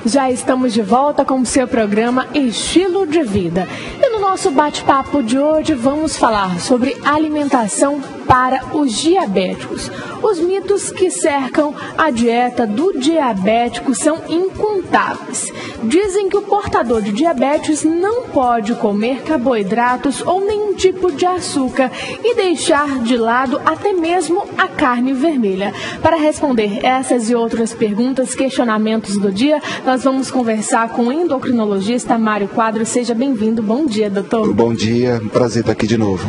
Já estamos de volta com o seu programa Estilo de Vida. E no nosso bate-papo de hoje vamos falar sobre alimentação para os diabéticos. Os mitos que cercam a dieta do diabético são incontáveis. Dizem que o portador de diabetes não pode comer carboidratos ou nenhum tipo de açúcar e deixar de lado até mesmo a carne vermelha. Para responder essas e outras perguntas, questionamentos do dia, nós vamos conversar com o endocrinologista Mário Quadros. Seja bem-vindo. Bom dia, doutor. Bom dia, prazer estar aqui de novo.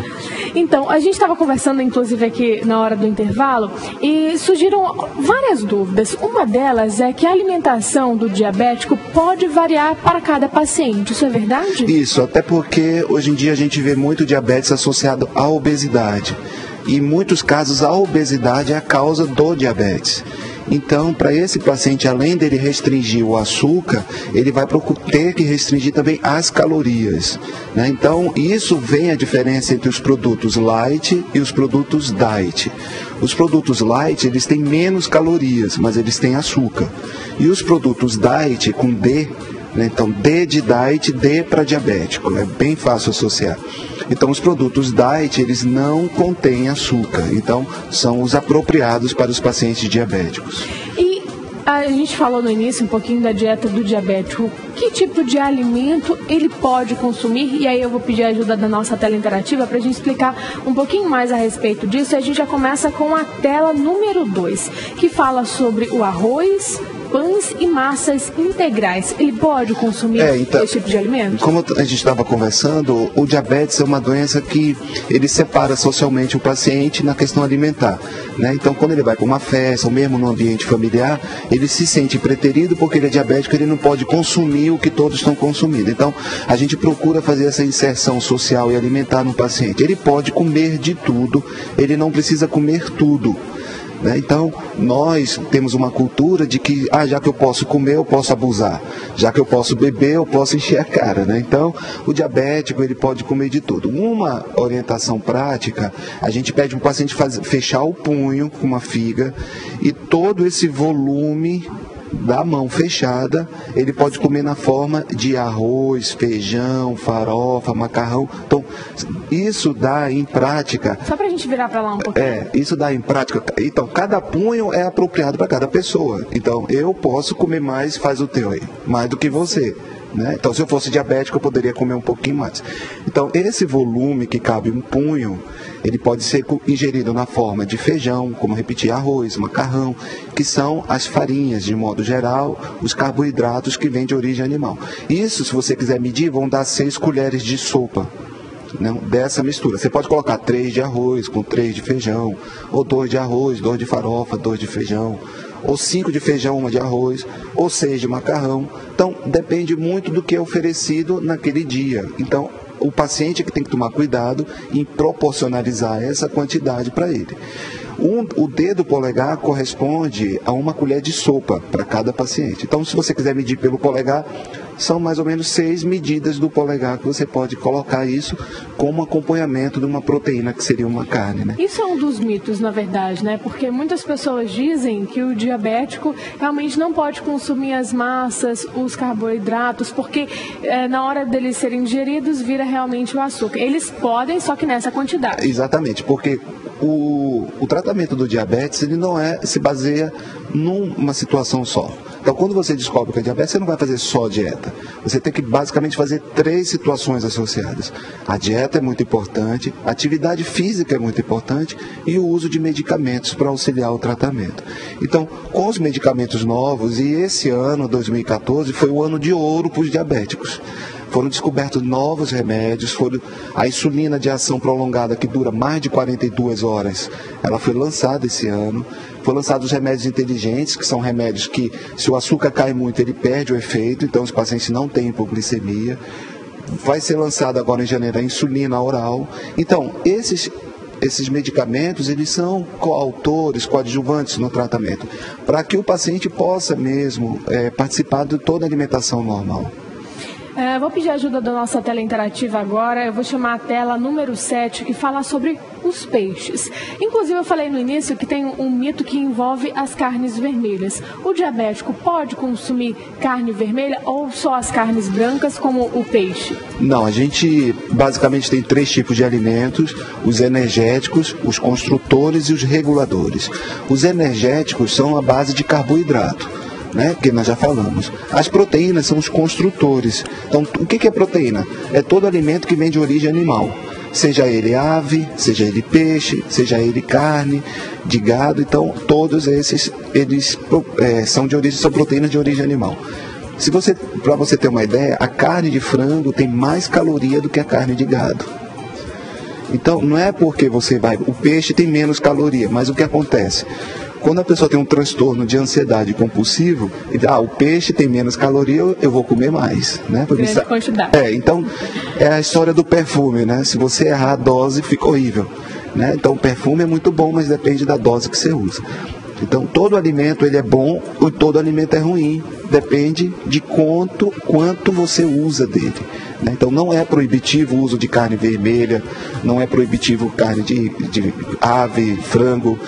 Então, a gente estava conversando, inclusive, aqui na hora do intervalo, e surgiram várias dúvidas. Uma delas é que a alimentação do diabético pode variar para cada paciente. Isso é verdade? Isso, até porque hoje em dia a gente vê muito diabetes associado à obesidade. E em muitos casos a obesidade é a causa do diabetes. Então, para esse paciente, além dele restringir o açúcar, ele vai ter que restringir também as calorias, né? Então, isso vem a diferença entre os produtos light e os produtos diet. Os produtos light, eles têm menos calorias, mas eles têm açúcar. E os produtos diet, com D, né? Então, D de diet, D para diabético, é bem fácil associar. Então, os produtos diet, eles não contêm açúcar, então são os apropriados para os pacientes diabéticos. E a gente falou no início um pouquinho da dieta do diabético. Que tipo de alimento ele pode consumir? E aí eu vou pedir a ajuda da nossa tela interativa para a gente explicar um pouquinho mais a respeito disso. E a gente já começa com a tela número 2, que fala sobre o arroz, pães e massas integrais. Ele pode consumir esse tipo de alimento? Como a gente estava conversando, o diabetes é uma doença que ele separa socialmente o paciente na questão alimentar, né? Então, quando ele vai para uma festa, ou mesmo no ambiente familiar, ele se sente preterido porque ele é diabético, ele não pode consumir o que todos estão consumindo. Então, a gente procura fazer essa inserção social e alimentar no paciente. Ele pode comer de tudo, ele não precisa comer tudo. Então, nós temos uma cultura de que, já que eu posso comer, eu posso abusar. Já que eu posso beber, eu posso encher a cara, né? Então, o diabético, ele pode comer de tudo. Uma orientação prática, a gente pede para o paciente fechar o punho com uma figa e todo esse volume da mão fechada, ele pode comer na forma de arroz, feijão, farofa, macarrão. Então, isso dá em prática... Só pra gente virar pra lá um pouquinho. Isso dá em prática... Então, cada punho é apropriado para cada pessoa. Então, eu posso comer mais, faz o teu aí, mais do que você, né? Então, se eu fosse diabético, eu poderia comer um pouquinho mais. Então, esse volume que cabe um punho, ele pode ser ingerido na forma de feijão, como repetir, arroz, macarrão, que são as farinhas, de modo geral, os carboidratos que vêm de origem animal. Isso, se você quiser medir, vão dar 6 colheres de sopa, né, dessa mistura. Você pode colocar 3 de arroz com 3 de feijão, ou 2 de arroz, 2 de farofa, 2 de feijão, ou 5 de feijão, 1 de arroz, ou 6 de macarrão. Então, depende muito do que é oferecido naquele dia. Então, o paciente é que tem que tomar cuidado em proporcionalizar essa quantidade para ele. O dedo polegar corresponde a 1 colher de sopa para cada paciente. Então, se você quiser medir pelo polegar, são mais ou menos 6 medidas do polegar que você pode colocar isso como acompanhamento de uma proteína que seria uma carne, né? Isso é um dos mitos, na verdade, né? Porque muitas pessoas dizem que o diabético realmente não pode consumir as massas, os carboidratos, porque na hora deles serem ingeridos vira realmente o açúcar. Eles podem, só que nessa quantidade. Exatamente, porque o tratamento do diabetes, ele não se baseia numa situação só. Então, quando você descobre que é diabetes, você não vai fazer só dieta. Você tem que basicamente fazer 3 situações associadas. A dieta é muito importante, a atividade física é muito importante e o uso de medicamentos para auxiliar o tratamento. Então, com os medicamentos novos, e esse ano, 2014, foi o ano de ouro para os diabéticos. Foram descobertos novos remédios, a insulina de ação prolongada, que dura mais de 42 horas, ela foi lançada esse ano. Foram lançados os remédios inteligentes, que são remédios que, se o açúcar cai muito, ele perde o efeito, então os pacientes não têm hipoglicemia. Vai ser lançado agora em janeiro a insulina oral. Então, esses medicamentos, eles são coautores, coadjuvantes no tratamento, para que o paciente possa mesmo participar de toda a alimentação normal. Vou pedir a ajuda da nossa tela interativa agora. Eu vou chamar a tela número 7, que fala sobre os peixes. Inclusive, eu falei no início que tem um mito que envolve as carnes vermelhas. O diabético pode consumir carne vermelha ou só as carnes brancas, como o peixe? Não, a gente basicamente tem 3 tipos de alimentos: os energéticos, os construtores e os reguladores. Os energéticos são a base de carboidrato, né, que nós já falamos. As proteínas são os construtores. Então, o que é proteína? É todo alimento que vem de origem animal. Seja ele ave, seja ele peixe, seja ele carne de gado. Então, todos esses eles são proteínas de origem animal. Para você ter uma ideia, a carne de frango tem mais caloria do que a carne de gado. Então, não é porque o peixe tem menos caloria, mas o que acontece? Quando a pessoa tem um transtorno de ansiedade compulsivo, o peixe tem menos caloria, eu vou comer mais, né? Grande quantidade. Então, é a história do perfume, né? Se você errar a dose, fica horrível, né? Então, o perfume é muito bom, mas depende da dose que você usa. Então, todo alimento ele é bom ou todo alimento é ruim. Depende de quanto você usa dele, né? Então, não é proibitivo o uso de carne vermelha, não é proibitivo carne de ave, frango,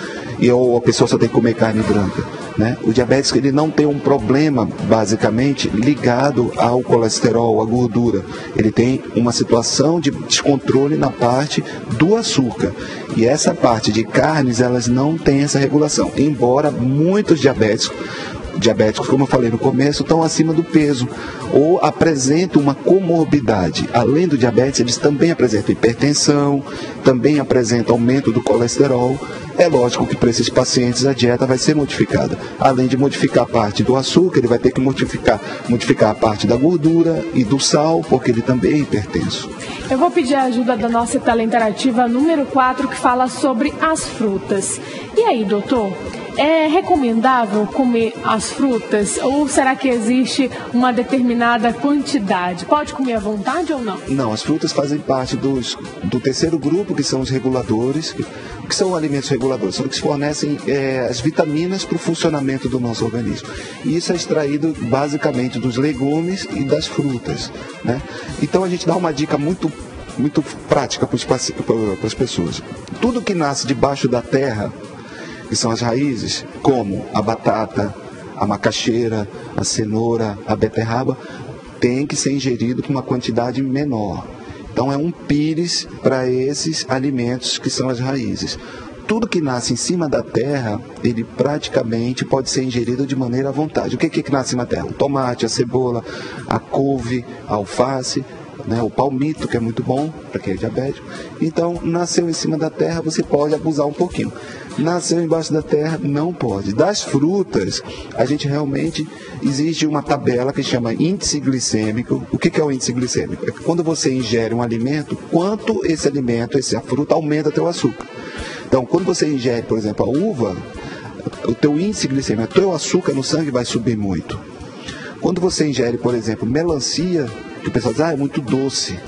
ou a pessoa só tem que comer carne branca, né? O diabético ele não tem um problema, basicamente, ligado ao colesterol, à gordura. Ele tem uma situação de descontrole na parte do açúcar. E essa parte de carnes, elas não têm essa regulação. Embora muitos diabéticos, como eu falei no começo, estão acima do peso ou apresentam uma comorbidade. Além do diabetes, eles também apresentam hipertensão, também apresentam aumento do colesterol. É lógico que para esses pacientes a dieta vai ser modificada. Além de modificar a parte do açúcar, ele vai ter que modificar a parte da gordura e do sal, porque ele também é hipertenso. Eu vou pedir a ajuda da nossa tela interativa número 4, que fala sobre as frutas. E aí, doutor? É recomendável comer as frutas ou será que existe uma determinada quantidade? Pode comer à vontade ou não? Não, as frutas fazem parte do terceiro grupo, que são os reguladores. O que são alimentos reguladores? São os que fornecem as vitaminas para o funcionamento do nosso organismo. E isso é extraído basicamente dos legumes e das frutas, né? Então a gente dá uma dica muito prática para as pessoas. Tudo que nasce debaixo da terra, que são as raízes, como a batata, a macaxeira, a cenoura, a beterraba, tem que ser ingerido com uma quantidade menor. Então é um pires para esses alimentos que são as raízes. Tudo que nasce em cima da terra, ele praticamente pode ser ingerido de maneira à vontade. O que nasce na terra? O tomate, a cebola, a couve, a alface, né, o palmito, que é muito bom para quem é diabético. Então, nasceu em cima da terra, você pode abusar um pouquinho. Nasceu embaixo da terra, não pode. Das frutas, a gente realmente existe uma tabela que chama índice glicêmico. O que é o índice glicêmico? É que quando você ingere um alimento, quanto esse alimento, essa fruta, aumenta teu açúcar. Então, quando você ingere, por exemplo, a uva, o teu índice glicêmico, o teu açúcar no sangue vai subir muito. Quando você ingere, por exemplo, melancia, que o pessoal diz, é muito doce,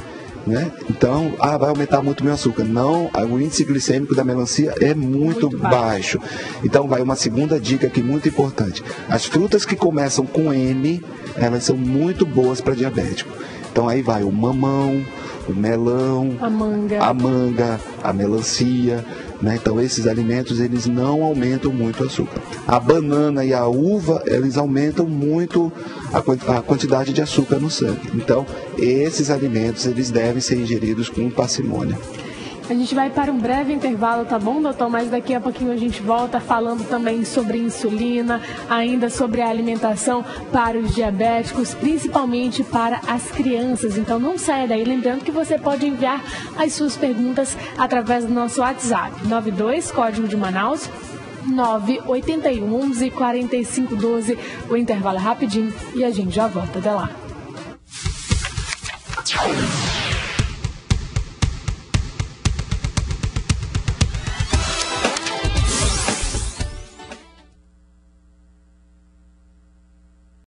né? Então, vai aumentar muito o meu açúcar. Não, o índice glicêmico da melancia é muito baixo. Então, vai uma segunda dica aqui muito importante. As frutas que começam com M, elas são muito boas para diabético. Então, aí vai o mamão, o melão, a manga, a melancia, né? Então, esses alimentos, eles não aumentam muito o açúcar. A banana e a uva, eles aumentam muito a quantidade de açúcar no sangue. Então, esses alimentos, eles devem ser ingeridos com parcimônia. A gente vai para um breve intervalo, tá bom, doutor? Mas daqui a pouquinho a gente volta falando também sobre insulina, ainda sobre a alimentação para os diabéticos, principalmente para as crianças. Então não saia daí, lembrando que você pode enviar as suas perguntas através do nosso WhatsApp, 92, código de Manaus, 981 11 45 12. O intervalo é rapidinho e a gente já volta. Até lá.